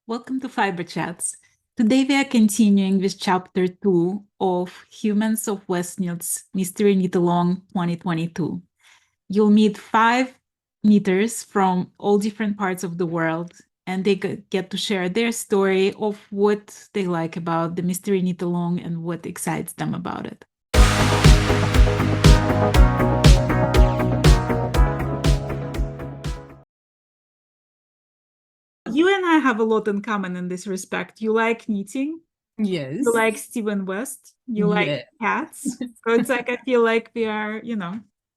Welcome to Fiberchats. Today we are continuing with chapter 2 of Humans of Westknits Mystery Knit Along 2022. You'll meet 5 knitters from all different parts of the world, and they get to share their story of what they like about the Mystery Knit Along and what excites them about it. You and I have a lot in common in this respect. You like knitting. Yes. You like Steven West. You like cats. So it's like, I feel like we are,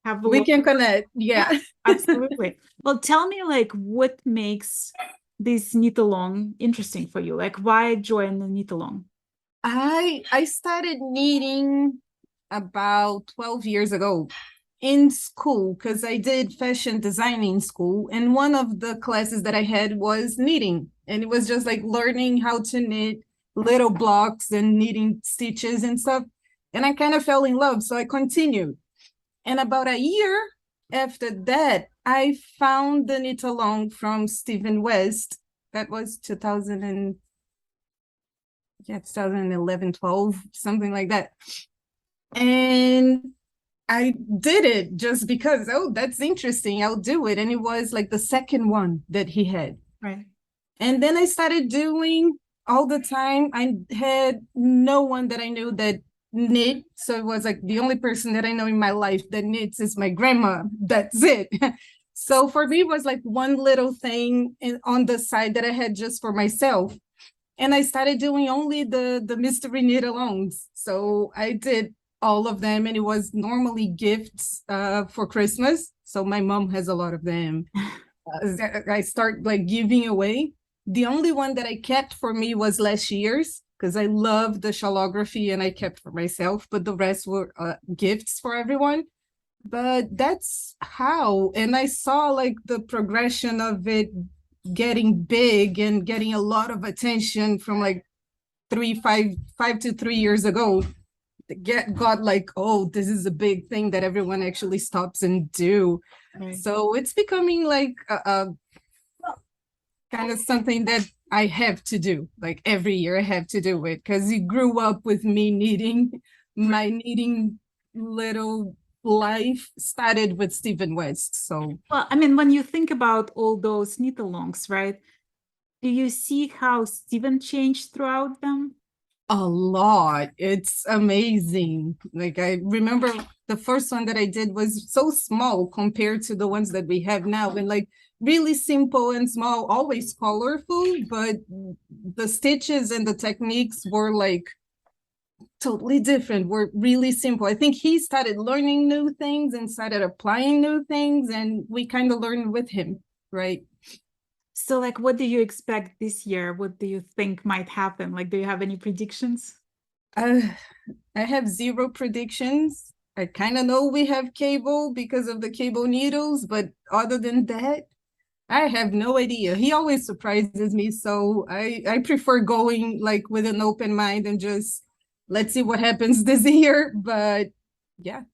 have a We lot. can connect. Yeah. Absolutely. Well, tell me, like, what makes this knit along interesting for you? Like, why join the knit along? I started knitting about 12 years ago in school because I did fashion design in school, and one of the classes that I had was knitting, and it was just like learning how to knit little blocks and knitting stitches and stuff, and I kind of fell in love, so I continued. And about a year after that, I found the knit along from Stephen West. That was 2011, 12, something like that. And I did it just because, oh, that's interesting, I'll do it. And it was like the second one that he had. Right. And then I started doing all the time. I had no one that I knew that knit. So it was like the only person that I know in my life that knits is my grandma. That's it. So for me, it was like one little thing on the side that I had just for myself. And I started doing only the mystery knit alongs. So I did all of them, and it was normally gifts for Christmas. So my mom has a lot of them. I start like giving away. The only one that I kept for me was last year's because I love the shawlography and I kept for myself, but the rest were gifts for everyone. But that's how, and I saw like the progression of it getting big and getting a lot of attention from like 5 to 3 years ago. Got like, oh, this is a big thing that everyone actually stops and do. Right. So it's becoming like a kind of something that I have to do. Like every year I have to do it because it grew up with me needing my knitting little life started with Stephen West. So well, I mean, when you think about all those knit alongs, right? Do you see how Stephen changed throughout them? A lot. It's amazing. Like I remember the first one that I did was so small compared to the ones that we have now, and like really simple and small, always colorful, but the stitches and the techniques were like totally different, were really simple. I think he started learning new things and started applying new things, and we kind of learned with him, right? So like, what do you expect this year? What do you think might happen? Like, do you have any predictions? I have zero predictions. I kind of know we have cable because of the cable needles, but other than that, I have no idea. He always surprises me, so I prefer going like with an open mind and just let's see what happens this year. But yeah.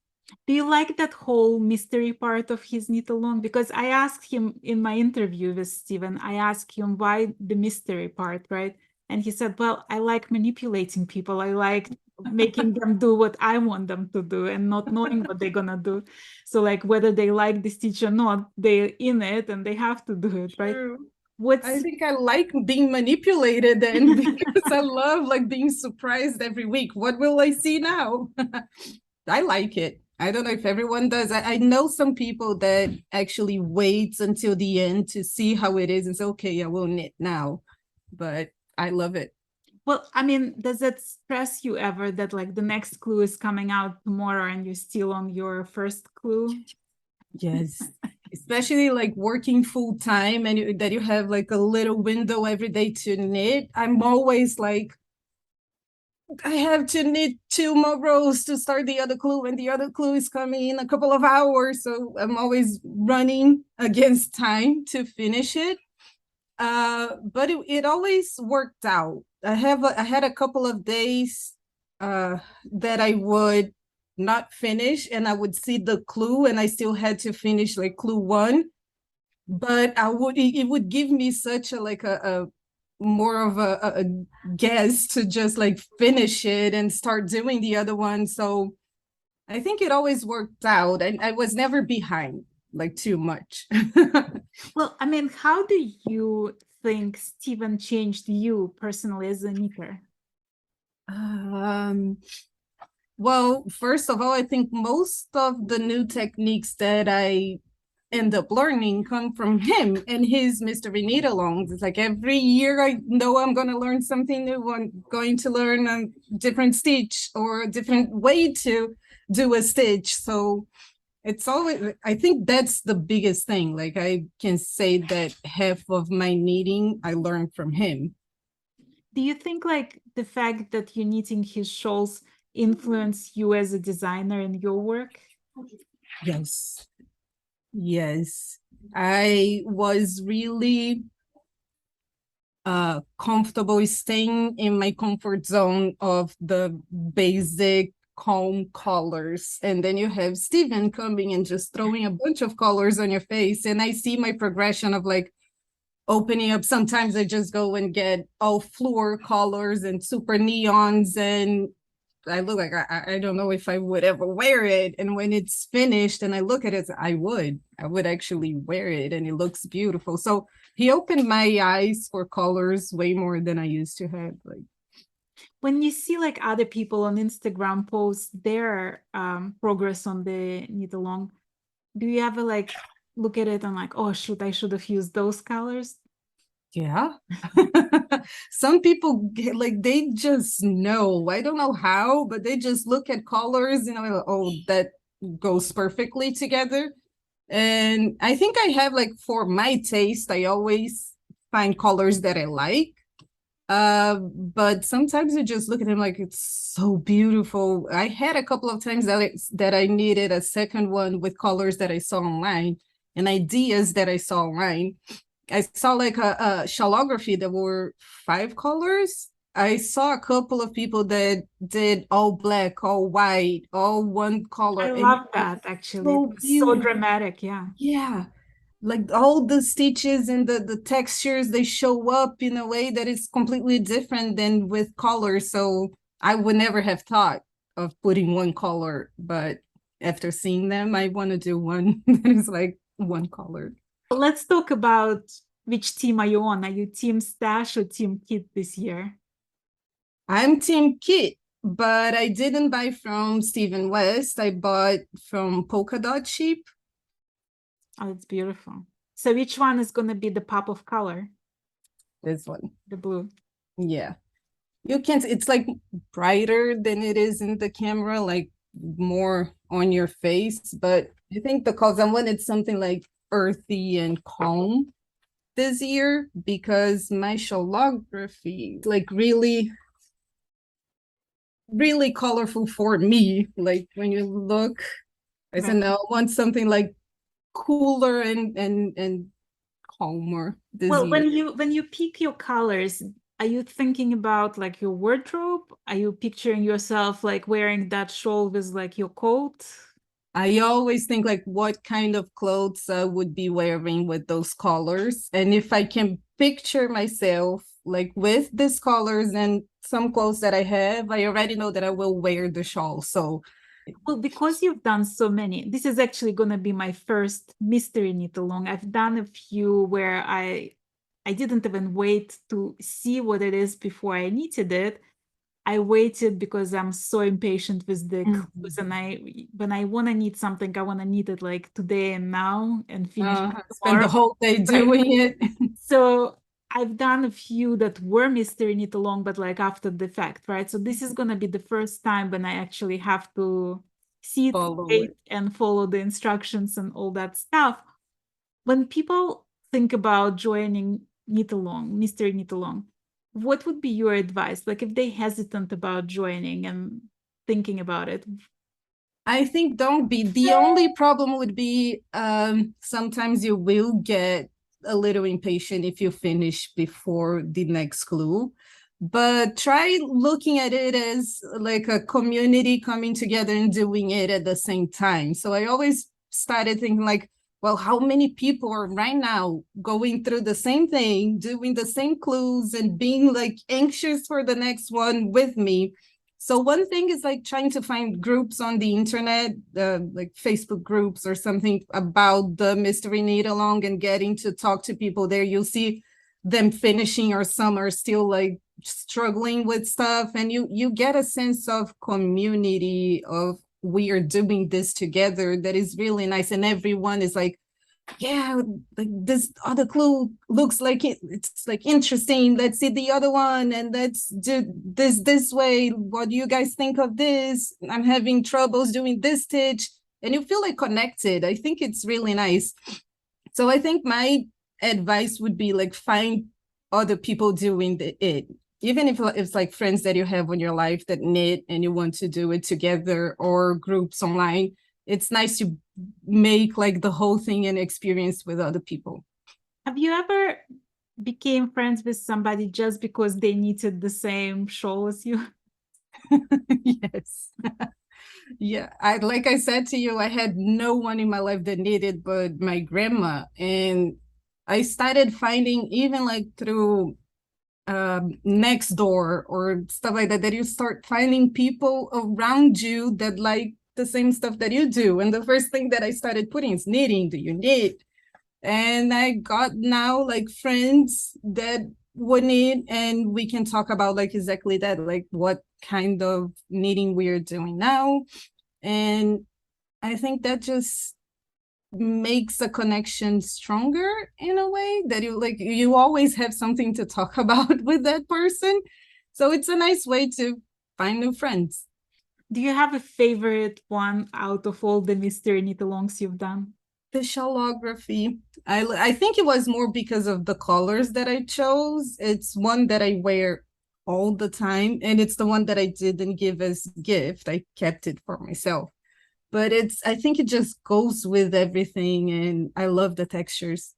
Do you like that whole mystery part of his knit along? Because I asked him in my interview with Steven, I asked him why the mystery part, right? And he said, well, I like manipulating people. I like making them do what I want them to do and not knowing what they're gonna do. So like whether they like this stitch or not, they're in it and they have to do it, right? I think I like being manipulated then because I love like being surprised every week. What will I see now? I like it. I don't know if everyone does. I know some people that actually waits until the end to see how it is and say, okay, I will knit now. But I love it. Well, I mean, does it stress you ever that like the next clue is coming out tomorrow and you're still on your first clue? Yes. Especially like working full time and that you have like a little window every day to knit. I'm always like, I have to knit 2 more rows to start the other clue, and the other clue is coming in a couple of hours. So I'm always running against time to finish it. But it always worked out. I had a couple of days that I would not finish, and I would see the clue, and I still had to finish like clue 1. But it would give me such a more of a guess to just like finish it and start doing the other one. So I think it always worked out. I was never behind like too much. Well, I mean, how do you think Steven changed you personally as a knitter? um, well, first of all, I think most of the new techniques that I end up learning come from him and his mystery knit alongs. It's like every year I know I'm going to learn something new. I'm going to learn a different stitch or a different way to do a stitch. So it's always, I think that's the biggest thing. Like I can say that half of my knitting I learned from him. Do you think like the fact that you're knitting his shawls influence you as a designer in your work? Yes. Yes. I was really comfortable staying in my comfort zone of the basic calm colors. And then you have Steven coming and just throwing a bunch of colors on your face. And I see my progression of like opening up. Sometimes I just go and get all fluor colors and super neons, and I look like I don't know if I would ever wear it. And when it's finished and I look at it, I would actually wear it and it looks beautiful. So he opened my eyes for colors way more than I used to have. Like, When you see like other people on Instagram post their progress on the knit along, do you ever like look at it and like, oh shoot, I should have used those colors? yeah. Some people get, like they just know. I don't know how, but they just look at colors, you know, like, oh, that goes perfectly together. And I think I have like for my taste, I always find colors that I like. But sometimes I just look at them like it's so beautiful. I had a couple of times that I needed a second one with colors that I saw online and ideas that I saw online. I saw like a shallography that were 5 colors. I saw a couple of people that did all black, all white, all one color, I and it love was that actually. It so was so beautiful. dramatic, yeah. Yeah, like all the stitches and the textures, they show up in a way that is completely different than with colors. So I would never have thought of putting one color, but after seeing them, I want to do one that is like one color. Let's talk about which team are you on? Are you team Stash or team Kit this year? I'm Team Kit, but I didn't buy from Stephen West. I bought from Polka Dot Sheep. Oh, it's beautiful. So which one is going to be the pop of color? This one. The blue. Yeah. You can't, it's like brighter than it is in the camera, like more on your face. But I think because I wanted something like earthy and calm this year because my shallography, like really, really colorful for me. Like when you look, I said, Right. no, I want something like cooler and calmer this Well, year. when you pick your colors, are you thinking about like your wardrobe? Are you picturing yourself like wearing that shawl with like your coat? I always think like what kind of clothes I would be wearing with those colors. And if I can picture myself like with these colors and some clothes that I have, I already know that I will wear the shawl. So Well, because you've done so many, this is actually going to be my first mystery knit along. I've done a few where I didn't even wait to see what it is before I knitted it. I waited because I'm so impatient with the clues, and when I want to knit something, I want to knit it like today and now and finish it spend the tomorrow. whole day Right. doing it. So I've done a few that were mystery knit along, but like after the fact, right? So this is gonna be the first time when I actually have to sit, Follow wait, it. and follow the instructions and all that stuff. When people think about joining knit along, mystery knit along, what would be your advice? Like if they hesitant about joining and thinking about it. I think don't be. The only problem would be sometimes you will get a little impatient if you finish before the next clue. But try looking at it as like a community coming together and doing it at the same time. So I always started thinking like, well, how many people are right now going through the same thing, doing the same clues and being like anxious for the next one with me. So one thing is like trying to find groups on the internet, like Facebook groups or something about the mystery knit along, and getting to talk to people there. You'll see them finishing, or some are still like struggling with stuff, and you get a sense of community, of we are doing this together, that is really nice. And everyone is like, yeah, like this other clue looks like it's like interesting, let's see the other one, and let's do this way, what do you guys think of this, I'm having troubles doing this stitch, and you feel like connected. I think it's really nice. So I think my advice would be like, find other people doing it, even if it's like friends that you have in your life that knit and you want to do it together, or groups online. It's nice to make like the whole thing an experience with other people. Have you ever became friends with somebody just because they knitted the same shawl as you? Yes. Yeah, like I said to you, I had no one in my life that knitted but my grandma, and I started finding, even like through next door or stuff like that, that you start finding people around you that like the same stuff that you do. And the first thing that I started putting is knitting. Do you knit? And I got now like friends that would knit, and we can talk about like exactly that, like what kind of knitting we're doing now. And I think that just makes a connection stronger in a way, that you like, you always have something to talk about with that person. So it's a nice way to find new friends. Do you have a favorite one out of all the mystery knit-alongs you've done? The shellography, I think it was more because of the colors that I chose. It's one that I wear all the time, and it's the one that I didn't give as gift. I kept it for myself. But I think it just goes with everything, and I love the textures.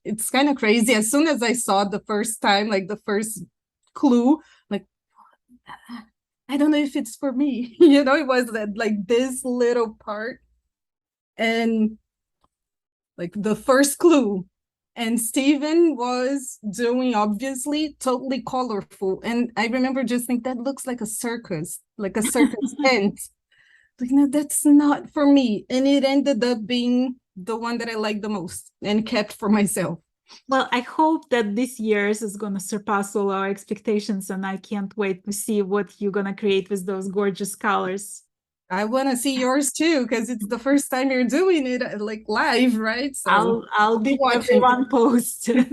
It's kind of crazy. As soon as I saw it the first time, like the first clue, like, I don't know if it's for me. You know, it was that like this little part, and like the first clue. And Steven was doing, obviously, totally colorful. And I remember just think that looks like a circus tent. Like, no, that's not for me. And it ended up being the one that I liked the most and kept for myself. Well, I hope that this year's is going to surpass all our expectations, and I can't wait to see what you're going to create with those gorgeous colors. I want to see yours too, because it's the first time you're doing it like live, right? So I'll be keep watching. everyone posted.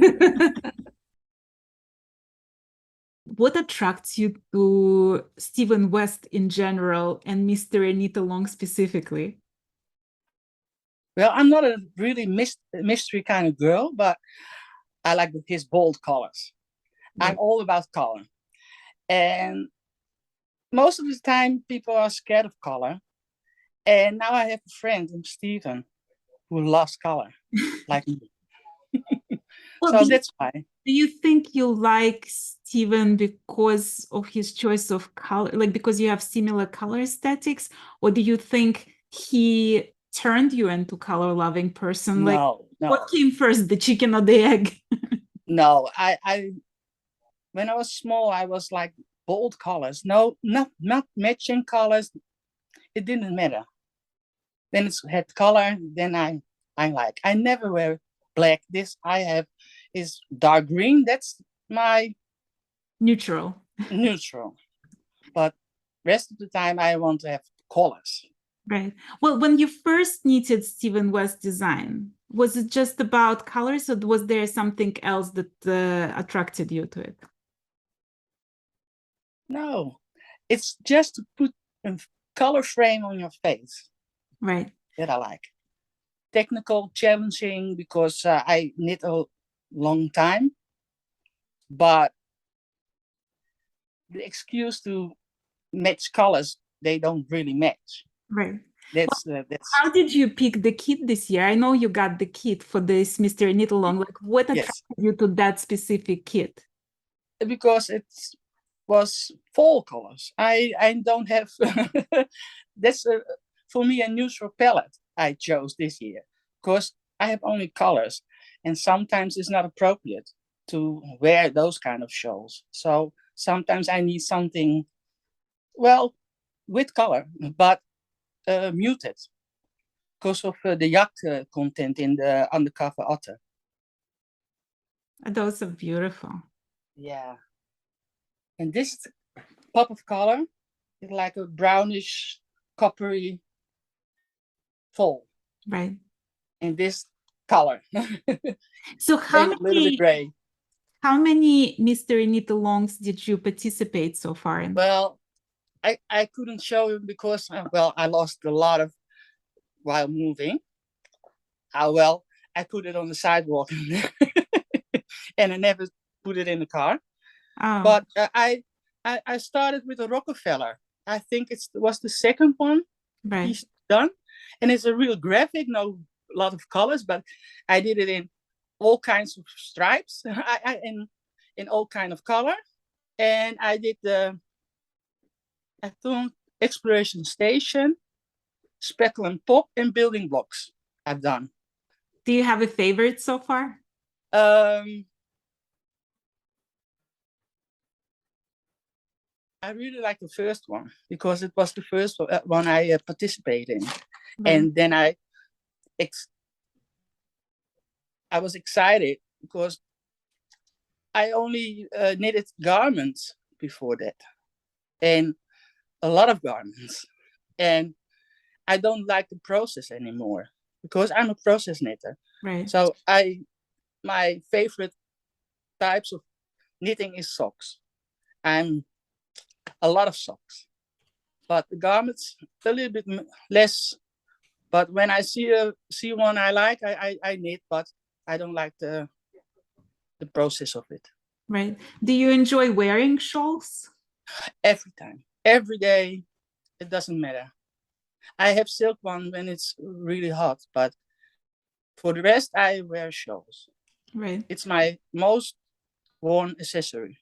What attracts you to Stephen West in general and Mr. Anita Long specifically? Well, I'm not a really mystery kind of girl, but I like his bold colors. I'm all about color. And most of the time, people are scared of color. And now I have a friend, Stephen, who loves color, like me. Well, so that's why. Do you think you like Stephen because of his choice of color, like because you have similar color aesthetics, or do you think he turned you into color-loving person? No. What came first, the chicken or the egg? No, I when I was small, I was like bold colors. No, not matching colors. It didn't matter. Then it's had color. Then I like. I never wear black. This I have is dark green. That's my neutral. But rest of the time I want to have colors. Right. Well, when you first knitted Stephen West design, was it just about colors, or was there something else that attracted you to it? No, it's just to put a color frame on your face. Right. That I like. Technical, challenging, because I knit a long time, but the excuse to match colors, they don't really match. Right. That's How did you pick the kit this year? I know you got the kit for this Mr. Knit-along. Like, what attracted you to that specific kit? Because it was fall colors. I don't have. That's for me a neutral palette I chose this year, because I have only colors, and sometimes it's not appropriate to wear those kind of shawls. So sometimes I need something, well, with color, but muted because of the yak content in the undercover otter. Those are beautiful. Yeah. And this pop of color is like a brownish, coppery fall. Right. And this color. So A little bit gray. how many mystery knit-alongs did you participate so far in? Well, I couldn't show you because, well, I lost a lot of while moving. Well, I put it on the sidewalk and I never put it in the car. Oh, But I started with a Rockefeller. I think it was the second one right. he's done. And it's a real graphic, no lot of colors, but I did it in all kinds of stripes, in all kind of color. And I did the, I think, Exploration Station, Speckle and Pop, and Building Blocks I've done. Do you have a favorite so far? I really like the first one because it was the first one I participated in. Right. And then I was excited because I only knitted garments before that, and a lot of garments. And I don't like the process anymore because I'm a process knitter. Right. So my favorite types of knitting is socks. I'm a lot of socks, but the garments a little bit less. But when I see one I like, I knit, but I don't like the process of it. Right. Do you enjoy wearing shawls? Every time, every day, it doesn't matter. I have silk one when it's really hot, but for the rest, I wear shawls. Right. It's my most worn accessory.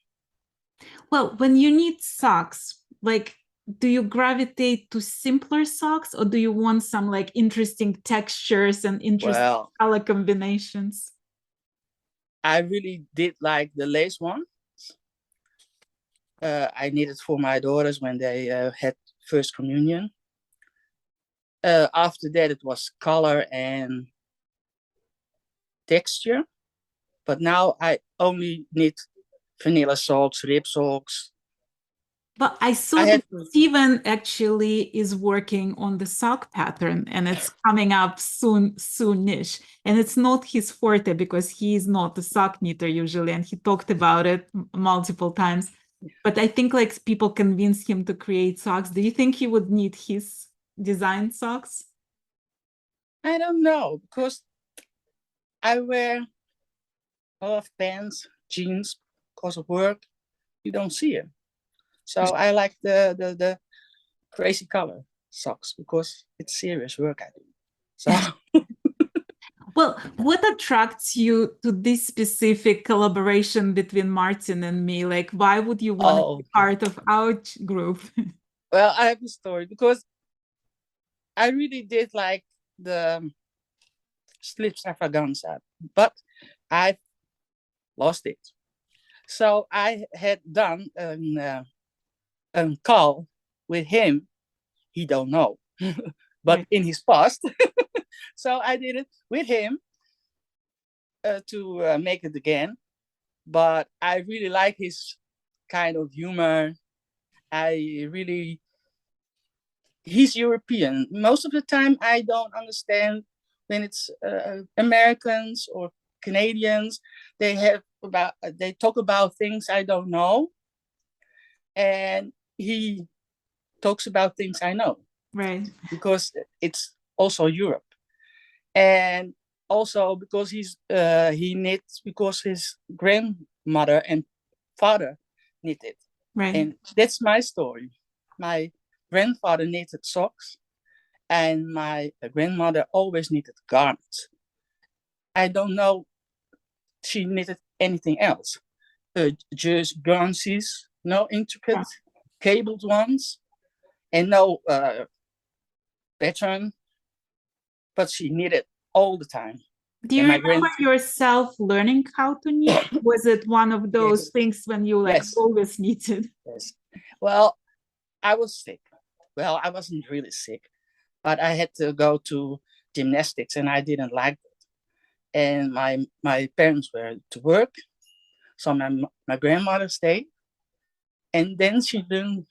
Well, when you knit socks, like, do you gravitate to simpler socks, or do you want some like interesting textures and interesting color combinations? I really did like the lace one. I knitted for my daughters when they had first communion. After that, it was color and texture. But now I only knit vanilla socks, rib socks. But I saw that Steven actually is working on the sock pattern, and it's coming up soonish. And it's not his forte because he is not a sock knitter usually, and he talked about it multiple times. But I think like people convinced him to create socks. Do you think he would need his design socks? I don't know, because I wear a lot of pants, jeans because of work. You don't see it. So I like the crazy color socks because it's serious work I do. So well, what attracts you to this specific collaboration between Martin and me? Like, why would you want to be part of our group? Well, I have a story because I really did like the slip extravaganza, but I lost it. So I had done a call with him. He don't know, but right. In his past. So I did it with him to make it again. But I really like his kind of humor. He's European. Most of the time I don't understand when it's Americans or Canadians. They talk about things I don't know. And he talks about things I know. Right. Because it's also Europe. And also because he knits because his grandmother and father knitted. Right. And that's my story. My grandfather knitted socks and my grandmother always knitted garments. I don't know she knitted anything else. Just garnsies, no intricate cabled ones, and no pattern, but she knitted all the time. Do you And my remember yourself learning how to knit? Was it one of those Yes. things when you like Yes. always knitted? Yes. Well, I was sick. Well, I wasn't really sick, but I had to go to gymnastics and I didn't like it. And my parents were to work, so my grandmother stayed, and then she learned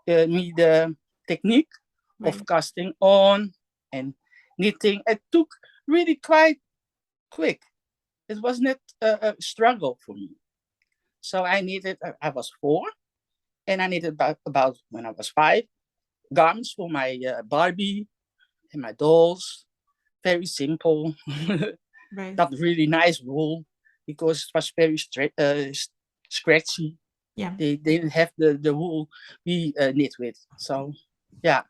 me the technique Right. of casting on and knitting. It took really quite quick. It was not a struggle for me. So I knitted. I was 4, and I knitted about when I was 5 garments for my Barbie and my dolls. Very simple, Right. not really nice wool because it was very scratchy. Yeah. They didn't have the wool we knit with. So yeah,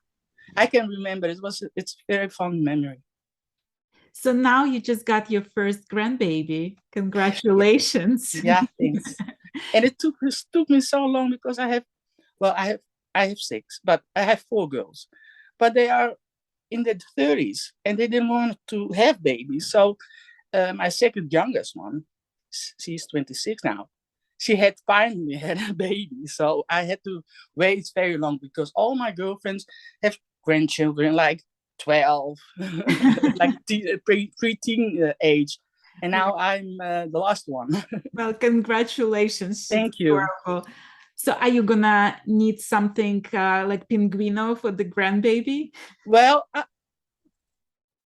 I can remember it's a very fond memory. So now you just got your first grandbaby. Congratulations. Yeah, thanks. And it took me so long because I have 6, but I have 4 girls, but they are in their 30s and they didn't want to have babies. So my second youngest one, she's 26 now. She had finally had a baby, so I had to wait very long because all my girlfriends have grandchildren like 12, like pre-teen age, and now I'm the last one. Well, congratulations. Thank you. Adorable. So are you gonna need something like Pinguino for the grandbaby? Well,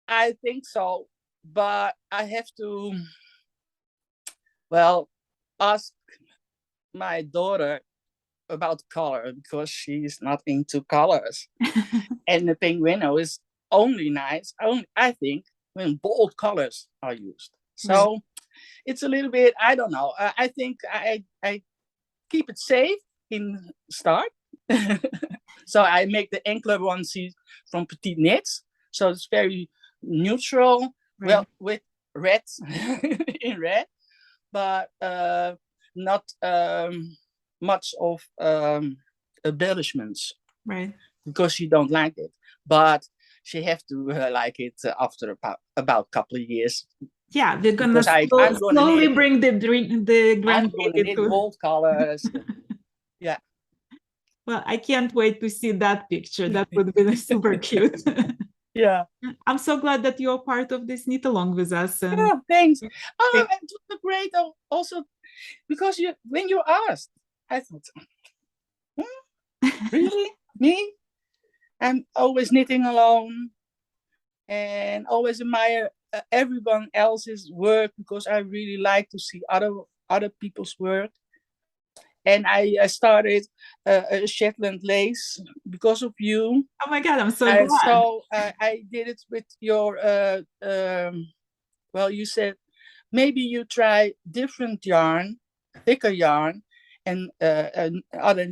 I think so, but I have to, well, ask my daughter about color because she's not into colors. And the Pinguino is only nice, I think, when bold colors are used. So it's a little bit, I don't know. I think I keep it safe in start. So I make the ankler onesie from Petite Knits. So it's very neutral, well, with red in red, but not much of embellishments. Right. Because she don't like it, but she have to like it after about a couple of years. Yeah, we're gonna Because I'm gonna slowly knit, bring the I'm gonna grandbaby knit to. bold colors. Yeah. Well, I can't wait to see that picture. That would be super cute. Yeah. I'm so glad that you're part of this knit along with us. And Yeah, thanks. Oh, it was great. Also, because when you asked, I thought, really, me? I'm always knitting alone, and always admire everyone else's work because I really like to see other people's work. And I started a Shetland lace because of you. Oh my God, I'm so glad. So I did it with your, well, you said, maybe you try different yarn, thicker yarn, and other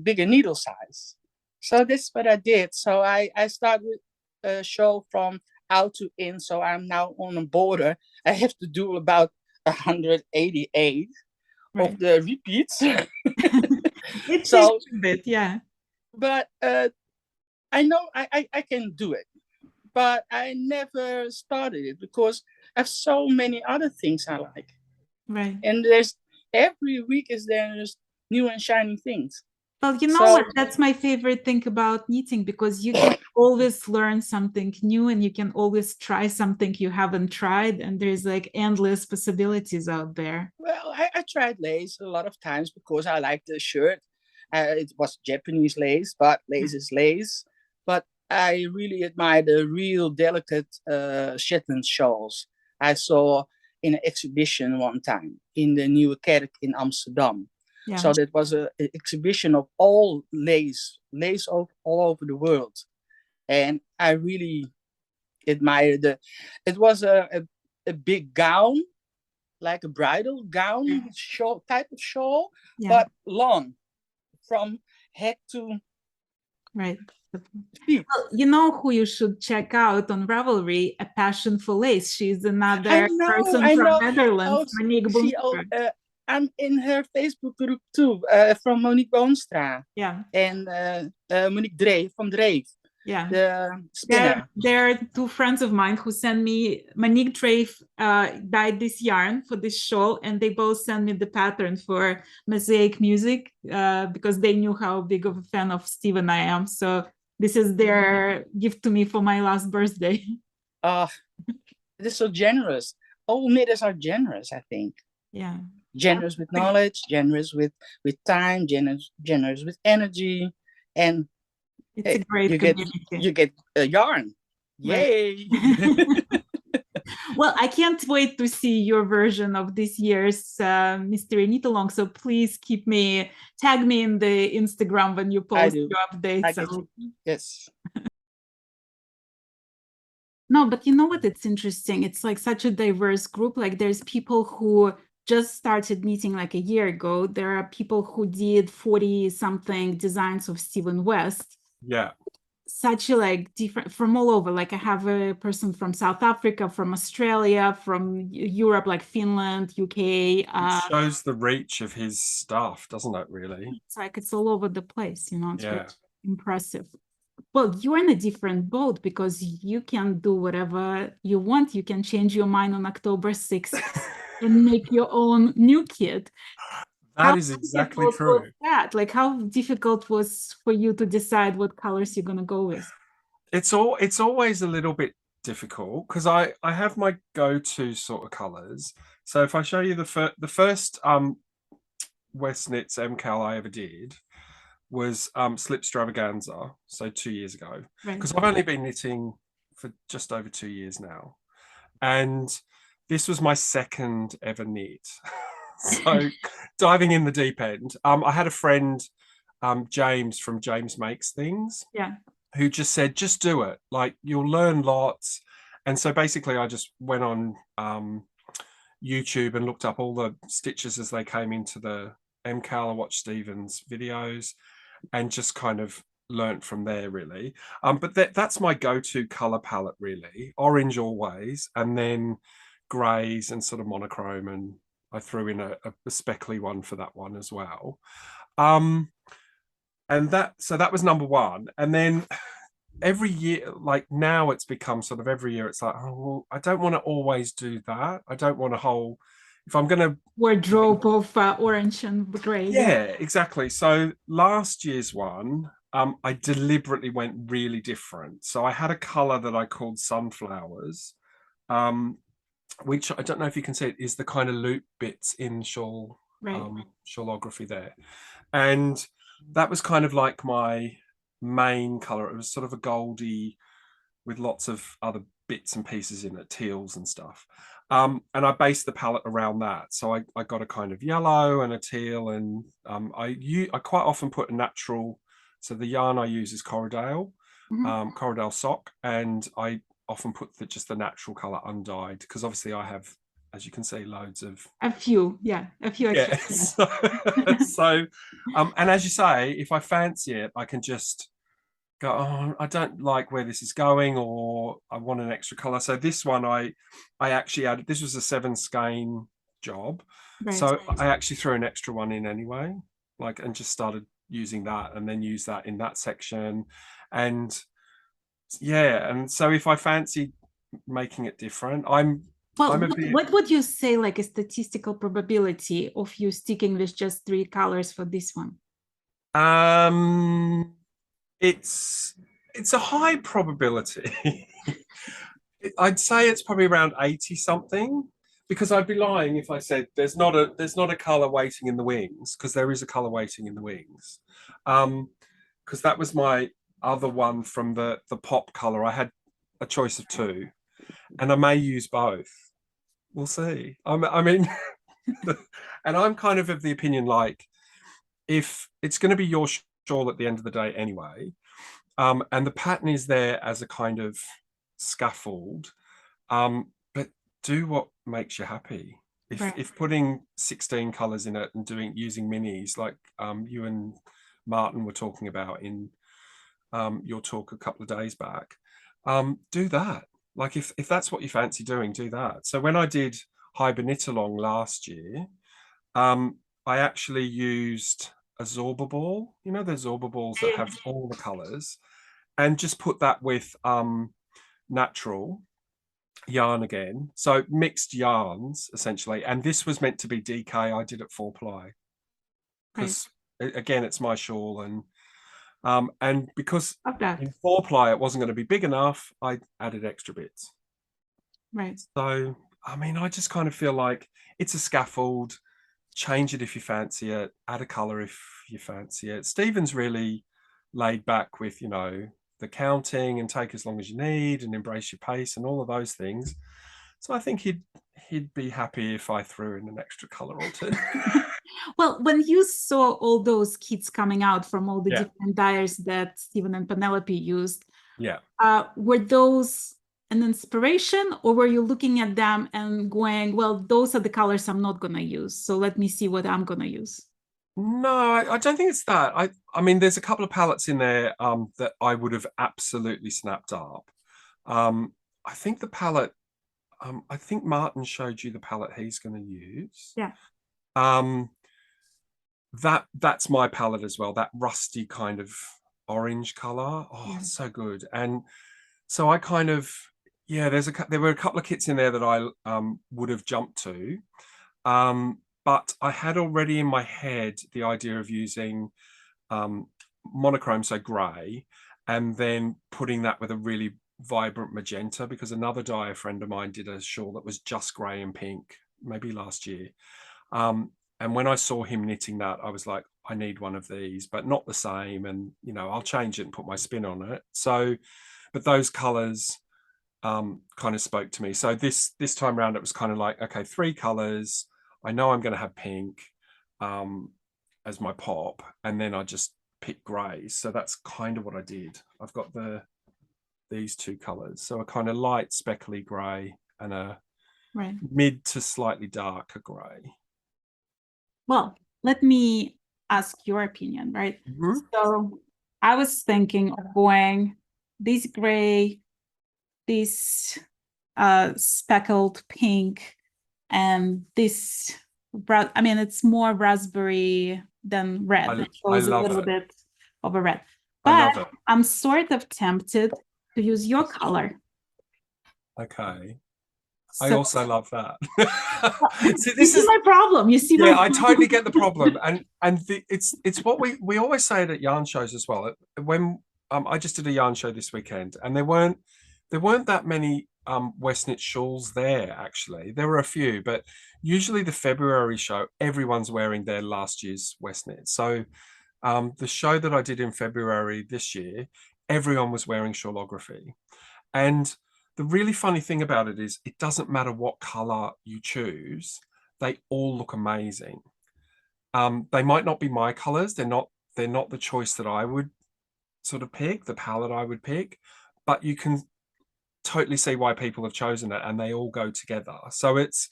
bigger needle size. So that's what I did. So I started with a show from out to in. So I'm now on a border. I have to do about 188 of the repeats. It's So a bit, yeah. But I know I can do it, but I never started it because I have so many other things I like. Right. And there's every week there's new and shiny things. Well, you know what? That's my favorite thing about knitting because you can always learn something new and you can always try something you haven't tried. And there's like endless possibilities out there. Well, I tried lace a lot of times because I liked the shirt. It was Japanese lace, but lace is lace. But I really admire the real delicate Shetland shawls I saw in an exhibition one time in the Nieuwe Kerk in Amsterdam. Yeah. So that was an exhibition of all lace all over the world. And I really admired it was a big gown, like a bridal gown shawl, type of shawl, but long from head to feet. Well, you know who you should check out on Ravelry? A Passion for Lace. She's another person from Netherlands, Monique Boonstra. I'm in her Facebook group too, from Monique Boonstra. Yeah. And Monique Dreef from Dreef. Yeah. the spinner. There are two friends of mine who sent me, Monique Drafe dyed this yarn for this shawl, and they both sent me the pattern for Mosaic Music because they knew how big of a fan of Steven I am. So this is their gift to me for my last birthday. It is so generous. All knitters are generous, I think. Yeah. Generous with knowledge, generous with time, generous with energy, and it's a great you get a yarn. Yay! Well, I can't wait to see your version of this year's Mystery Knit Along. So please tag me in the Instagram when you post your updates. Yes. No, but you know what? It's interesting. It's like such a diverse group. Like there's people who just started knitting like a year ago. There are people who did 40 something designs of Stephen West. Yeah. Such a like different from all over. Like I have a person from South Africa, from Australia, from Europe, like Finland, UK. It shows the reach of his stuff, doesn't it, really? It's like it's all over the place, you know, it's Yeah. really impressive. Well, you're in a different boat because you can do whatever you want. You can change your mind on October 6th and make your own new kit. That is exactly true. Like how difficult was for you to decide what colors you're going to go with? It's always a little bit difficult because I have my go-to sort of colors. So if I show you the first Westknits MKAL I ever did was Slip Stravaganza, so 2 years ago, because I've only been knitting for just over 2 years now, and this was my second ever knit. So diving in the deep end, I had a friend, James from James Makes Things, who just said, just do it, like you'll learn lots. And so basically I just went on YouTube and looked up all the stitches as they came into the MKAL. I watched Stephen's videos and just kind of learnt from there, really. But that's my go-to color palette, really. Orange always, and then grays and sort of monochrome, and I threw in a speckly one for that one as well. And so that was number one. And then every year, like now it's become sort of every year it's like, oh, well, I don't want to always do that. I don't want a whole, if I'm going to wardrobe of orange and gray. Yeah, exactly. So last year's one, I deliberately went really different. So I had a color that I called Sunflowers, which I don't know if you can see it, is the kind of loop bits in shawl, shawlography there. And that was kind of like my main color. It was sort of a goldy with lots of other bits and pieces in it, teals and stuff. And I based the palette around that. So I got a kind of yellow and a teal, and I quite often put a natural, so the yarn I use is Corriedale, Corriedale sock, and I often put just the natural color undyed, because obviously I have, as you can see, loads of a few extra. Yeah. So and as you say, if I fancy it, I can just go, oh, I don't like where this is going, or I want an extra color. So this one I actually added, this was a 7 skein job, so I actually threw an extra one in anyway, like, and just started using that, and then use that in that section. And yeah, and so if I fancy making it different, what would you say, like a statistical probability of you sticking with just 3 colors for this one? It's a high probability. I'd say it's probably around 80 something, because I'd be lying if I said there's not a color waiting in the wings, because there is a color waiting in the wings. Because that was my other one from the pop color. I had a choice of 2, and I may use both. We'll see. I mean, and I'm kind of the opinion, like, if it's going to be your shawl at the end of the day anyway, and the pattern is there as a kind of scaffold, but do what makes you happy. If putting 16 colors in it and using minis, like you and Martin were talking about in your talk a couple of days back, do that. Like if that's what you fancy doing, do that. So when I did Hybrid Knit Along last year, I actually used a Zorba ball, you know, the Zorba balls that have all the colors, and just put that with natural yarn again. So mixed yarns essentially. And this was meant to be DK. I did it 4-ply because again, it's my shawl, and because in 4-ply it wasn't going to be big enough, I added extra bits. Right. So I mean, I just kind of feel like it's a scaffold. Change it if you fancy it. Add a color if you fancy it. Stephen's really laid back with, you know, the counting and take as long as you need and embrace your pace and all of those things. So I think he'd be happy if I threw in an extra color or two. Well, when you saw all those kits coming out from all the different dyers that Stephen and Penelope used, were those an inspiration, or were you looking at them and going, well, those are the colors I'm not going to use, so let me see what I'm going to use? No, I don't think it's that. I mean, there's a couple of palettes in there that I would have absolutely snapped up. I think the palette, I think Martin showed you the palette he's going to use. Yeah. That's my palette as well, that rusty kind of orange color. Oh, so good. And so I kind of, there were a couple of kits in there that I would have jumped to. But I had already in my head the idea of using monochrome, so grey, and then putting that with a really vibrant magenta, because another dyer friend of mine did a shawl that was just grey and pink, maybe last year. And when I saw him knitting that, I was like, I need one of these, but not the same. And, you know, I'll change it and put my spin on it. So, but those colours kind of spoke to me. So this time around, it was kind of like, okay, 3 colours. I know I'm going to have pink as my pop, and then I just pick greys. So that's kind of what I did. I've got these 2 colours. So a kind of light speckly grey and a mid to slightly darker grey. Well, let me ask your opinion, right? So I was thinking of going this gray, this speckled pink, and this, I mean, it's more raspberry than red. It shows a little bit of a red. But I'm sort of tempted to use your color. Okay. So, I also love that. See, this is my problem. You see, I totally get the problem, and it's what we always say it at yarn shows as well. When I just did a yarn show this weekend, and there weren't that many Westknits shawls there. Actually, there were a few, but usually the February show, everyone's wearing their last year's Westknits. So the show that I did in February this year, everyone was wearing shawlography, and the really funny thing about it is it doesn't matter what color you choose, they all look amazing. They might not be my colors, they're not the choice that I would sort of pick, the palette I would pick, but you can totally see why people have chosen it, and they all go together. So it's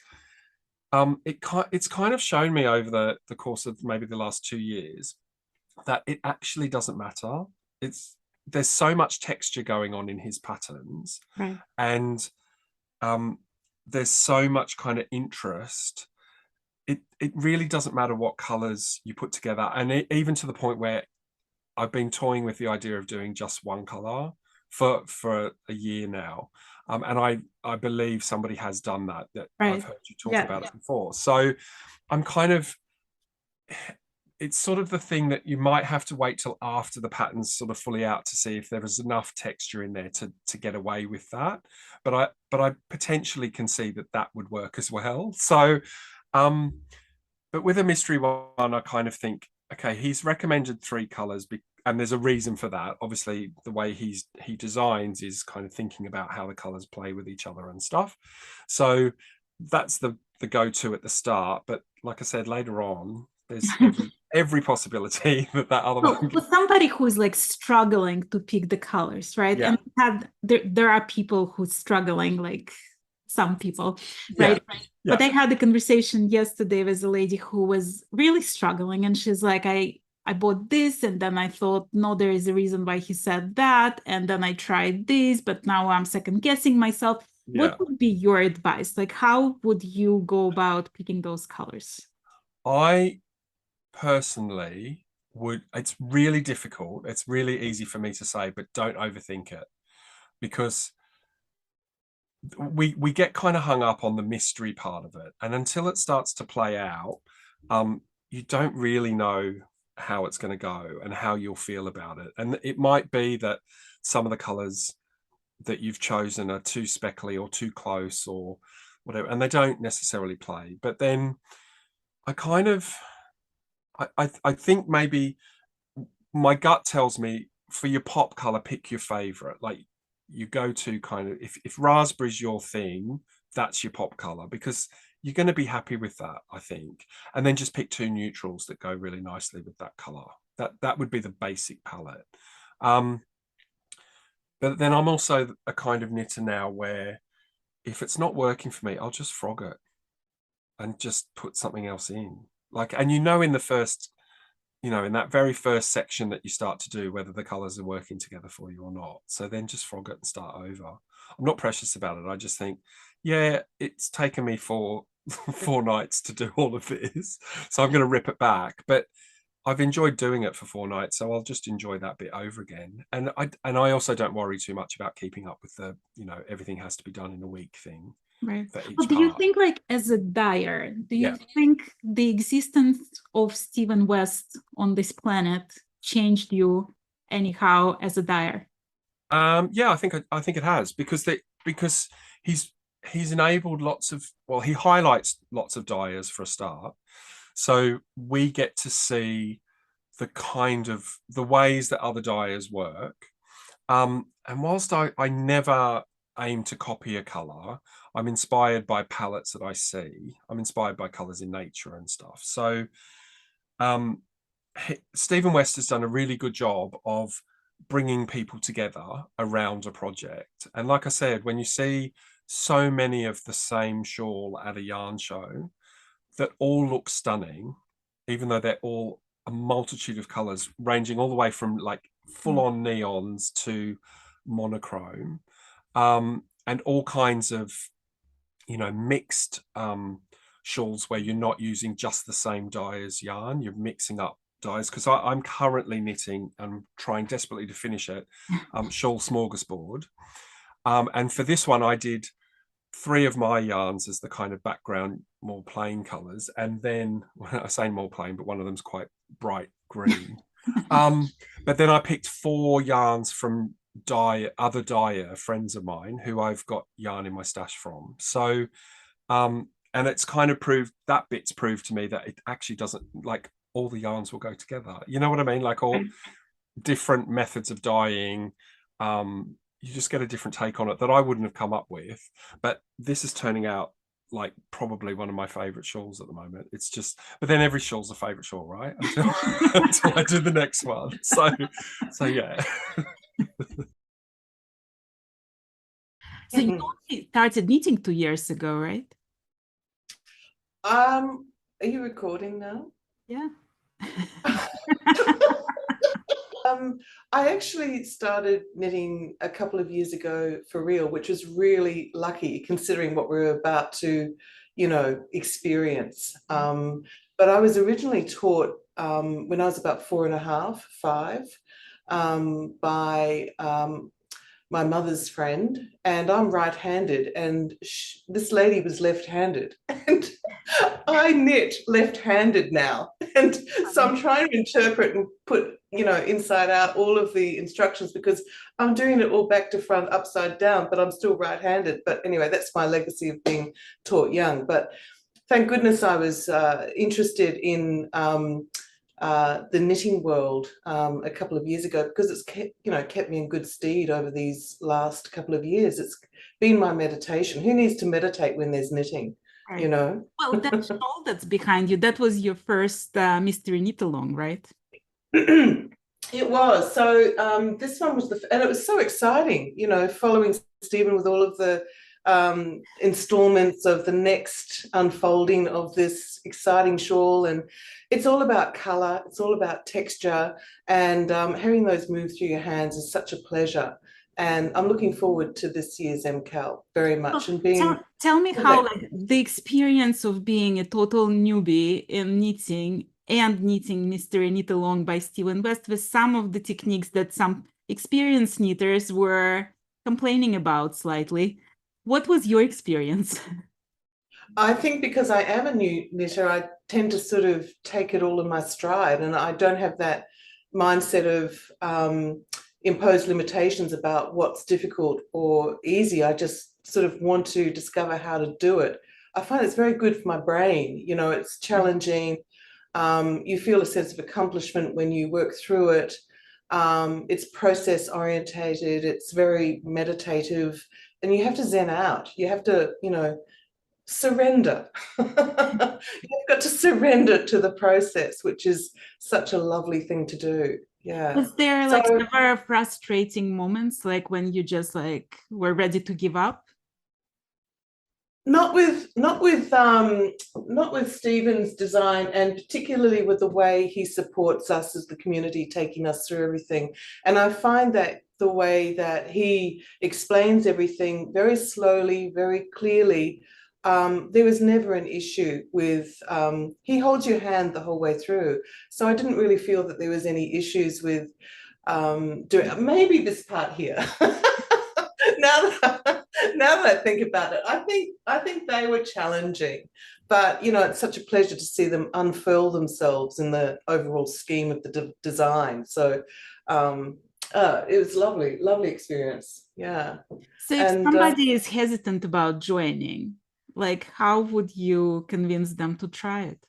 kind of shown me over the course of maybe the last 2 years that it actually doesn't matter. There's so much texture going on in his patterns, and there's so much kind of interest. It really doesn't matter what colors you put together, and even to the point where I've been toying with the idea of doing just one color for a year now, and I believe somebody has done that I've heard you talk about it before. So I'm kind of, it's sort of the thing that you might have to wait till after the pattern's sort of fully out to see if there is enough texture in there to get away with that. But I potentially can see that would work as well. So, but with a mystery one, I kind of think, okay, he's recommended 3 colors, and there's a reason for that. Obviously, the way he designs is kind of thinking about how the colors play with each other and stuff. So that's the go-to at the start. But like I said, later on, there's every possibility that other one. For somebody who's like struggling to pick the colors, right? Yeah. And there are people who's struggling, like some people, right? Yeah. But I had a conversation yesterday with a lady who was really struggling, and she's like, I bought this, and then I thought, no, there is a reason why he said that, and then I tried this, but now I'm second guessing myself. What would be your advice? Like, how would you go about picking those colors? I personally it's really difficult. It's really easy for me to say, but don't overthink it, because we get kind of hung up on the mystery part of it, and until it starts to play out, you don't really know how it's going to go and how you'll feel about it. And it might be that some of the colors that you've chosen are too speckly or too close or whatever, and they don't necessarily play. But then I think maybe my gut tells me, for your pop color, pick your favorite. Like, you go to kind of, if raspberry's your thing, that's your pop color, because you're going to be happy with that, I think. And then just pick 2 neutrals that go really nicely with that color. That would be the basic palette. But then I'm also a kind of knitter now where if it's not working for me, I'll just frog it and just put something else in. Like, and in the first, in that very first section that you start to do, whether the colors are working together for you or not. So then just frog it and start over. I'm not precious about it. I just think, yeah, it's taken me 4 nights to do all of this, so I'm going to rip it back. But I've enjoyed doing it for 4 nights, so I'll just enjoy that bit over again. And I also don't worry too much about keeping up with the, everything has to be done in a week thing. Right. For each But do you part. think, like, as a dyer, do you Yeah. think the existence of Stephen West on this planet changed you anyhow as a dyer? Yeah, I think it has, because he's enabled lots of, well, he highlights lots of dyers for a start. So we get to see the ways that other dyers work. And whilst I never aim to copy a color, I'm inspired by palettes that I see. I'm inspired by colors in nature and stuff. So Stephen West has done a really good job of bringing people together around a project. And like I said, when you see so many of the same shawl at a yarn show that all look stunning, even though they're all a multitude of colors, ranging all the way from like full-on neons to monochrome, and all kinds of mixed shawls where you're not using just the same dye as yarn, you're mixing up dyes. Because I'm currently knitting, I'm trying desperately to finish it, shawl smorgasbord, and for this one I did 3 of my yarns as the kind of background, more plain colors, and then, well, I say more plain, but one of them's quite bright green. But then I picked 4 yarns from other dyer friends of mine who I've got yarn in my stash from. So and it's kind of proved to me that it actually doesn't, like, all the yarns will go together, you know what I mean, like all different methods of dyeing, you just get a different take on it that I wouldn't have come up with. But this is turning out like probably one of my favorite shawls at the moment. It's just, but then every shawl's a favorite shawl, right? Until I do the next one. So yeah. So you only started knitting 2 years ago, right? Are you recording now? Yeah. I actually started knitting a couple of years ago for real, which was really lucky considering what we were about to, experience. But I was originally taught when I was about 4.5, 5, by my mother's friend, and I'm right-handed, and this lady was left-handed, and I knit left-handed now, and so I'm trying to interpret and put, inside out all of the instructions, because I'm doing it all back to front, upside down, but I'm still right-handed. But anyway, that's my legacy of being taught young. But thank goodness I was interested in the knitting world a couple of years ago, because it's kept me in good stead over these last couple of years. It's been my meditation. Who needs to meditate when there's knitting? Right. Well, that shawl that's behind you, that was your first mystery knit along, right? It was. So this one was and it was so exciting, following Stephen with all of the installments of the next unfolding of this exciting shawl. And it's all about color, it's all about texture, and having those move through your hands is such a pleasure. And I'm looking forward to this year's MKAL very much. And being tell me how, like, the experience of being a total newbie in knitting and knitting Mystery Knit Along by Stephen West with some of the techniques that some experienced knitters were complaining about slightly. What was your experience? I think because I am a new knitter, I tend to sort of take it all in my stride, and I don't have that mindset of imposed limitations about what's difficult or easy. I just sort of want to discover how to do it. I find it's very good for my brain. You know, it's challenging. You feel a sense of accomplishment when you work through it. It's process orientated. It's very meditative, and you have to zen out. You have to, you know, surrender. You've got to surrender to the process, which is such a lovely thing to do. Yeah. Was there So, like ever frustrating moments, like when you just like were ready to give up? not with Stephen's design, and particularly with the way he supports us as the community, taking us through everything. And I find that the way that he explains everything very slowly, very clearly, there was never an issue with, he holds your hand the whole way through. So I didn't really feel that there was any issues with doing, maybe this part here. Now that I think about it, I think they were challenging, but you know, it's such a pleasure to see them unfurl themselves in the overall scheme of the design. So it was lovely experience. Yeah. So if somebody is hesitant about joining, like how would you convince them to try it?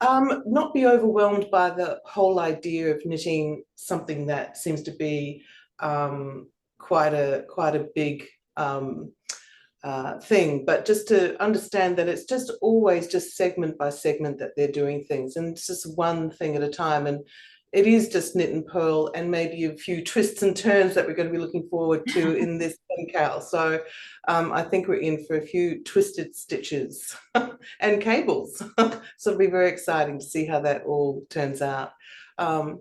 Not be overwhelmed by the whole idea of knitting something that seems to be quite a big thing, but just to understand that it's just always just segment by segment that they're doing things, and it's just one thing at a time, and it is just knit and purl and maybe a few twists and turns that we're going to be looking forward to in this MKAL. So I think we're in for a few twisted stitches and cables. So it'll be very exciting to see how that all turns out.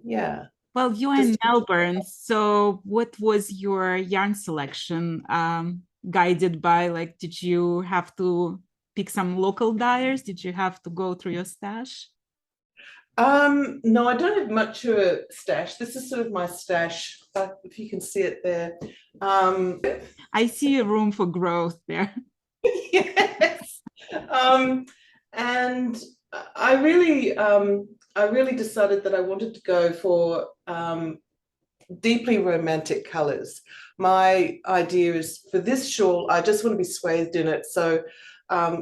Yeah. Well, you're in Melbourne, so what was your yarn selection guided by? Like, did you have to pick some local dyers? Did you have to go through your stash? No, I don't have much of a stash. This is sort of my stash, if you can see it there. I see a room for growth there. Yes. And I really decided that I wanted to go for deeply romantic colors. My idea is for this shawl, I just want to be swathed in it. So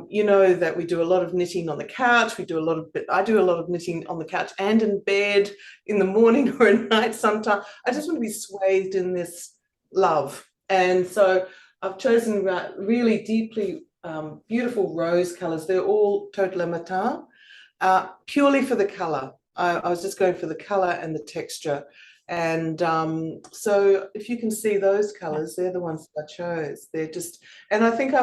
you know that we do a lot of knitting on the couch. I do a lot of knitting on the couch and in bed in the morning or at night sometimes. I just want to be swathed in this love. And so I've chosen really deeply beautiful rose colors. They're all Total Matin, purely for the color. I was just going for the color and the texture. And so if you can see those colors, they're the ones that I chose. They're just, and I think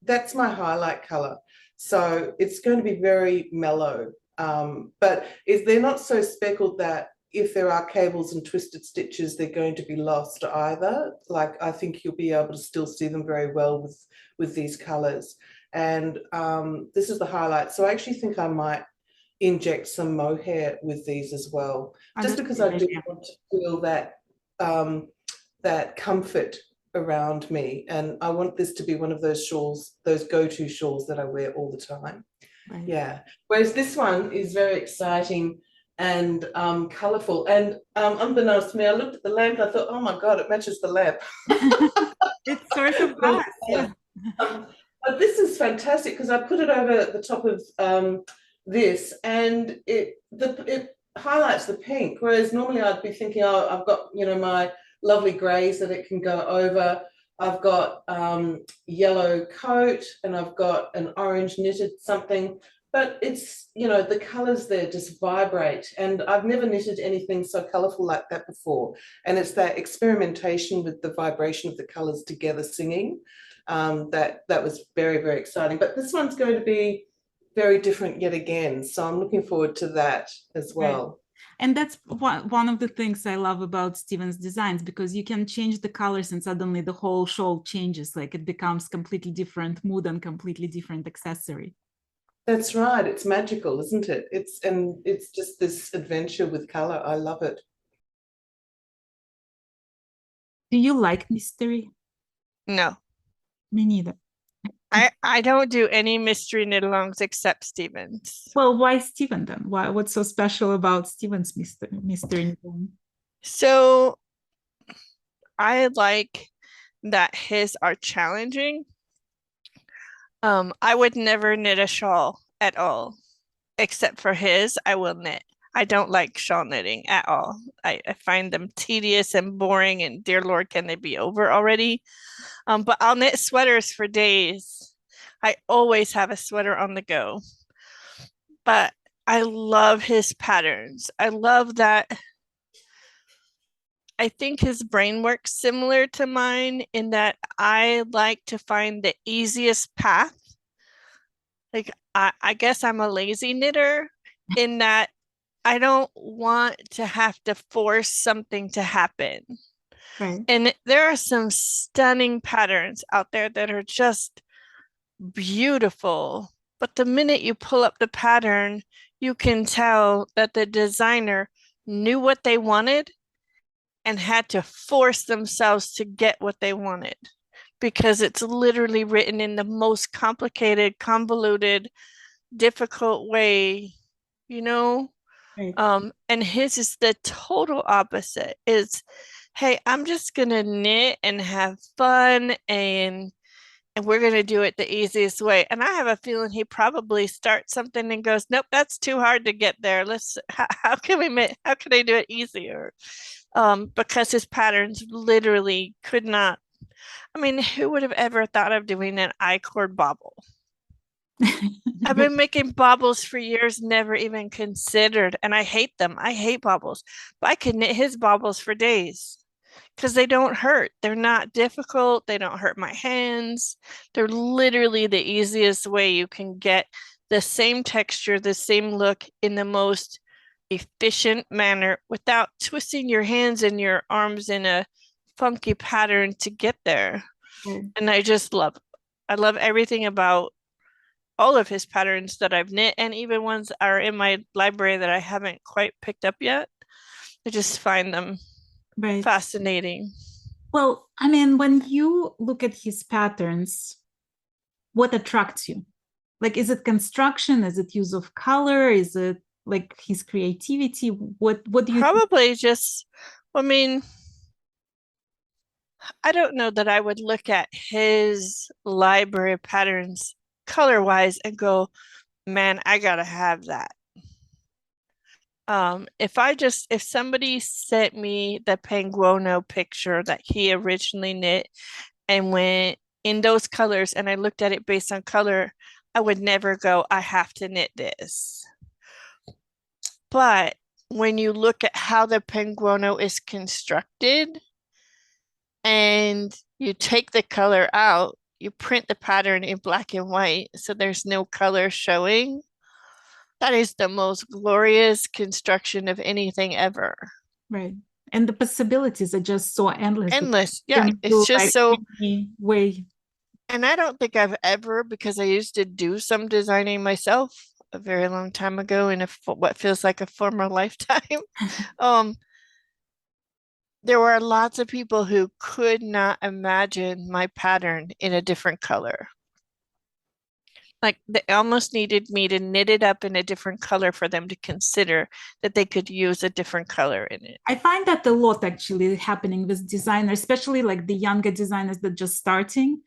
that's my highlight color. So it's going to be very mellow. But if they're not so speckled that if there are cables and twisted stitches, they're going to be lost either. Like, I think you'll be able to still see them very well with these colors. And this is the highlight. So I actually think I might inject some mohair with these as well, just because I do want to feel that that comfort around me, and I want this to be one of those shawls, those go-to shawls that I wear all the time. Right. Yeah. Whereas this one is very exciting and colorful, and unbeknownst to me, I looked at the lamp, I thought, oh my god, it matches the lamp. It sort of does, yeah. But this is fantastic because I put it over the top of this, and it highlights the pink, whereas normally I'd be thinking, oh, I've got, you know, my lovely grays that it can go over. I've got yellow coat and I've got an orange knitted something, but it's, you know, the colors there just vibrate, and I've never knitted anything so colorful like that before. And it's that experimentation with the vibration of the colors together singing that was very, very exciting. But this one's going to be very different yet again, so I'm looking forward to that as well. Right. And that's one of the things I love about Stephen's designs, because you can change the colors and suddenly the whole shawl changes, like it becomes completely different mood and completely different accessory. That's right. It's magical, isn't it? It's just this adventure with color. I love it. Do you like mystery? No, Me neither. I don't do any mystery knit-alongs except Stevens. Well, why Steven then? What's so special about Steven's mystery knitting? So I like that his are challenging. I would never knit a shawl at all, except for his, I will knit. I don't like shawl knitting at all. I find them tedious and boring, and dear Lord, can they be over already? But I'll knit sweaters for days. I always have a sweater on the go. But I love his patterns. I love that. I think his brain works similar to mine in that I like to find the easiest path. Like I guess I'm a lazy knitter in that I don't want to have to force something to happen. Right. And there are some stunning patterns out there that are just beautiful. But the minute you pull up the pattern, you can tell that the designer knew what they wanted and had to force themselves to get what they wanted, because it's literally written in the most complicated, convoluted, difficult way, you know? Right. And his is the total opposite. Is, hey, I'm just gonna knit and have fun, and we're gonna do it the easiest way. And I have a feeling he probably starts something and goes, nope, that's too hard to get there. How can I do it easier? Because his patterns literally could not. I mean, who would have ever thought of doing an I-cord bobble? I've been making bobbles for years, never even considered, and I hate them. I hate bobbles, but I could knit his bobbles for days because they don't hurt. They're not difficult. They don't hurt my hands. They're literally the easiest way you can get the same texture, the same look in the most efficient manner without twisting your hands and your arms in a funky pattern to get there. And I love everything about all of his patterns that I've knit, and even ones are in my library that I haven't quite picked up yet. I just find them Right. fascinating. Well, I mean, when you look at his patterns, what attracts you? Like, is it construction? Is it use of color? Is it like his creativity? What do you think? Probably just, I mean, I don't know that I would look at his library of patterns color wise and go, man, I gotta have that. If somebody sent me the Penguono picture that he originally knit and went in those colors, and I looked at it based on color, I would never go, I have to knit this. But when you look at how the Penguono is constructed and you take the color out, you print the pattern in black and white, so there's no color showing. That is the most glorious construction of anything ever. Right. And the possibilities are just so endless. Endless. Yeah, it's just like so way. And I don't think I've ever, because I used to do some designing myself a very long time ago in what feels like a former lifetime. There were lots of people who could not imagine my pattern in a different color. Like they almost needed me to knit it up in a different color for them to consider that they could use a different color in it. I find that a lot actually happening with designers, especially like the younger designers that just starting.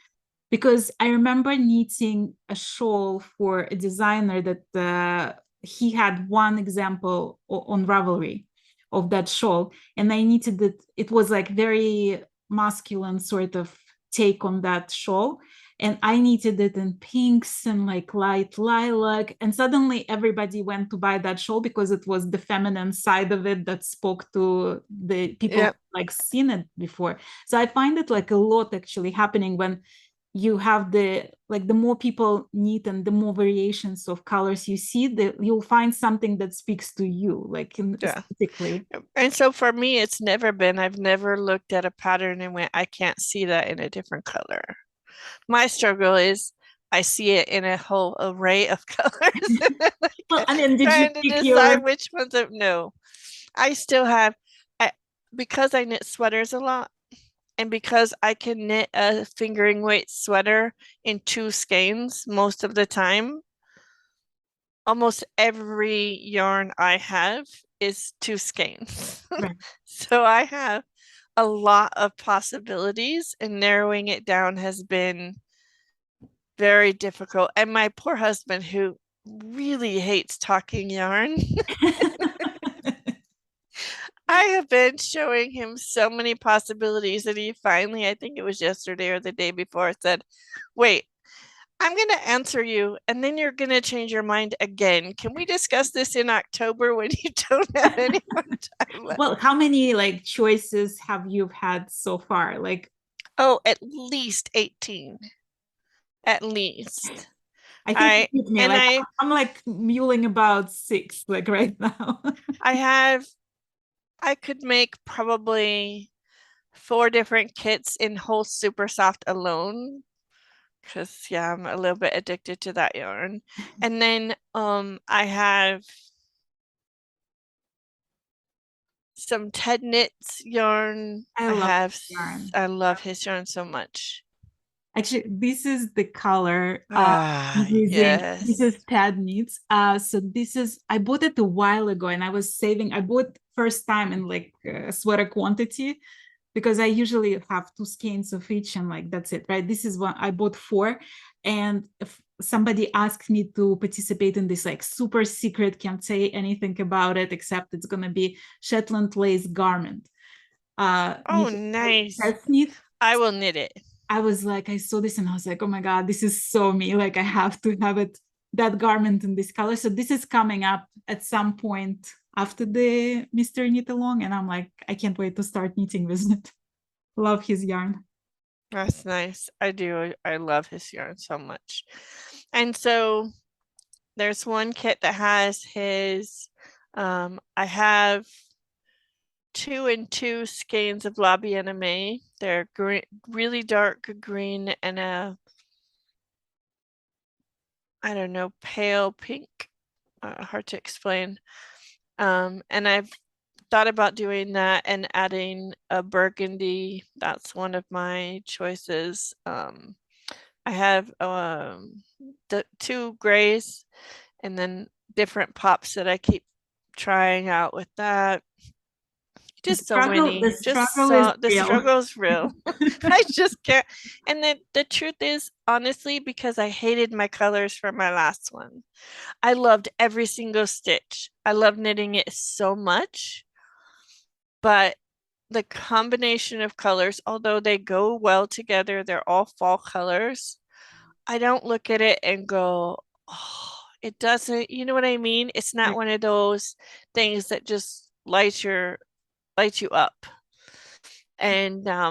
Because I remember knitting a shawl for a designer that he had one example on Ravelry of that shawl, and I knitted it. It was like very masculine sort of take on that shawl, and I knitted it in pinks and like light lilac, and suddenly everybody went to buy that shawl because it was the feminine side of it that spoke to the people like seen it before. So I find it like a lot actually happening when you have the more people knit and the more variations of colors you see, you'll find something that speaks to you, like aesthetically. And so for me, it's never been, I've never looked at a pattern and went, I can't see that in a different color. My struggle is I see it in a whole array of colors. Well, I mean, did you Trying to pick decide your? which ones are no. I still have because I knit sweaters a lot, and because I can knit a fingering weight sweater in 2 skeins most of the time, almost every yarn I have is 2 skeins. Right. So I have a lot of possibilities, and narrowing it down has been very difficult. And my poor husband, who really hates talking yarn, I have been showing him so many possibilities that he finally, I think it was yesterday or the day before, said, wait, I'm going to answer you and then you're going to change your mind again. Can we discuss this in October when you don't have any more time left? Well, how many like choices have you had so far? Like, Oh, at least 18. At least. I think you beat me. and Like, I'm like mulling about 6 like right now. I could make probably 4 different kits in whole super soft alone, because yeah, I'm a little bit addicted to that yarn. And then I have some Ted Knits yarn. I love have yarn. I love his yarn so much. Actually, this is the color I'm using. This Yes. is Ted Knits. So this is, I bought it a while ago and I was saving. I bought first time in like sweater quantity because I usually have 2 skeins of each and like that's it, right? This is what I bought 4. And if somebody asked me to participate in this like super secret, can't say anything about it except it's gonna be Shetland lace garment. Oh, nice. That's neat. I will knit it. I was like, I saw this and I was like, oh my God, this is so me. Like I have to have it, that garment in this color. So this is coming up at some point after the Mr. Knit Along. And I'm like, I can't wait to start knitting with it. Love his yarn. That's nice. I do. I love his yarn so much. And so there's one kit that has his, I have 2 and 2 skeins of Lobby Anime. They're green, really dark green and a, I don't know, pale pink. Hard to explain. And I've thought about doing that and adding a burgundy. That's one of my choices. I have the 2 grays and then different pops that I keep trying out with that. Just so many. The struggle is real. I just can't. And then the truth is, honestly, because I hated my colors for my last one. I loved every single stitch. I love knitting it so much. But the combination of colors, although they go well together, they're all fall colors. I don't look at it and go, oh, it doesn't, you know what I mean? It's not one of those things that just light you up. And I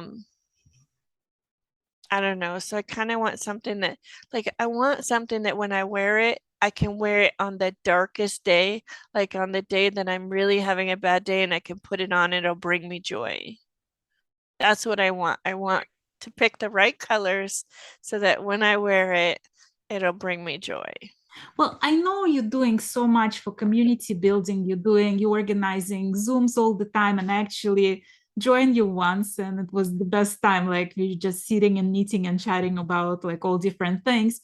don't know. So I kind of want something that, like, I want something that when I wear it, I can wear it on the darkest day, like on the day that I'm really having a bad day and I can put it on, it'll bring me joy. That's what I want. I want to pick the right colors so that when I wear it, it'll bring me joy. Well, I know you're doing so much for community building. You're organizing Zooms all the time, and I actually joined you once, and it was the best time. Like we're just sitting and knitting and chatting about like all different things.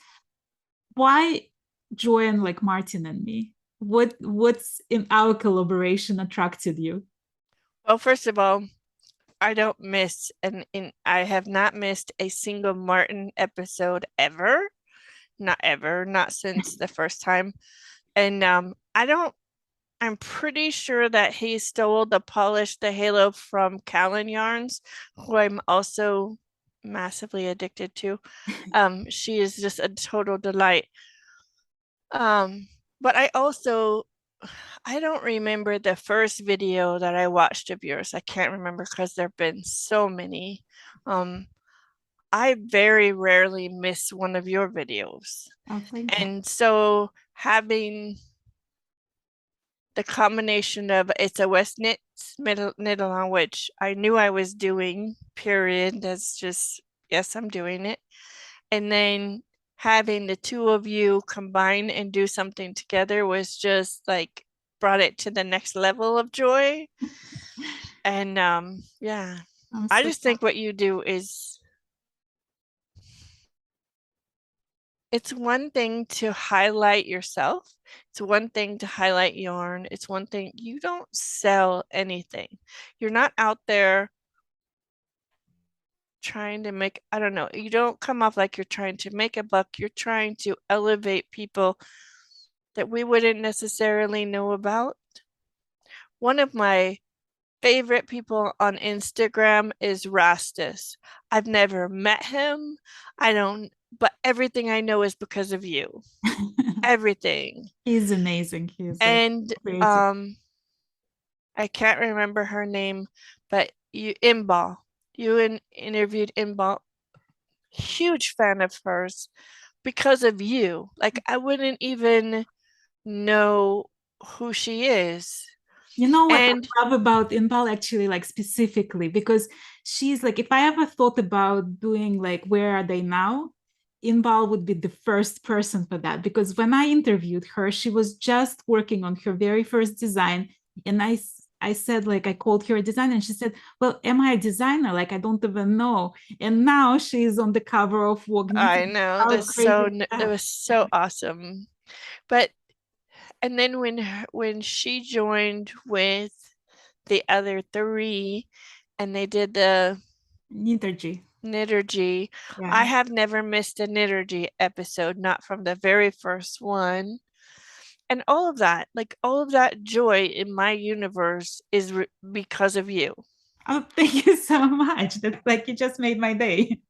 Why join like Martin and me? What's in our collaboration attracted you? Well, first of all, I don't miss I have not missed a single Martin episode ever. Not since the first time. And I'm pretty sure that he stole the halo from Callan Yarns, who I'm also massively addicted to. She is just a total delight. But I don't remember the first video that I watched of yours. I can't remember because there have been so many. I very rarely miss one of your videos. Oh, and so having the combination of it's a Westknits knit along, which I knew I was doing, period. That's just, yes, I'm doing it. And then having the two of you combine and do something together was just like brought it to the next level of joy. And yeah, I just think what you do is, it's one thing to highlight yourself. It's one thing to highlight yarn. It's one thing, you don't sell anything. You're not out there trying to make, I don't know, you don't come off like you're trying to make a buck. You're trying to elevate people that we wouldn't necessarily know about. One of my favorite people on Instagram is Rastus. I've never met him. But everything I know is because of you. Everything. He's amazing. He's And creative. I can't remember her name, but Imbal. You interviewed Imbal. Huge fan of hers because of you. Like, I wouldn't even know who she is. You know what And I love about Inbal actually, like specifically, because she's like, if I ever thought about doing like Where Are They Now, Inbal would be the first person for that. Because when I interviewed her, she was just working on her very first design. And I said, like, I called her a designer, and she said, well, am I a designer? Like, I don't even know. And now she's on the cover of Vogue. I know, How that's crazy so is it that? was so awesome. But and then when she joined with the other three and they did the Knittergy. Knittergy, Yeah. I have never missed a Knittergy episode, not from the very first one. And all of that, like all of that joy in my universe is because of you. Oh, thank you so much. That's like, you just made my day.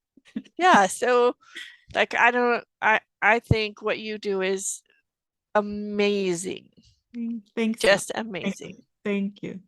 Yeah, so like I think what you do is amazing. Thanks. Just amazing. Thank you.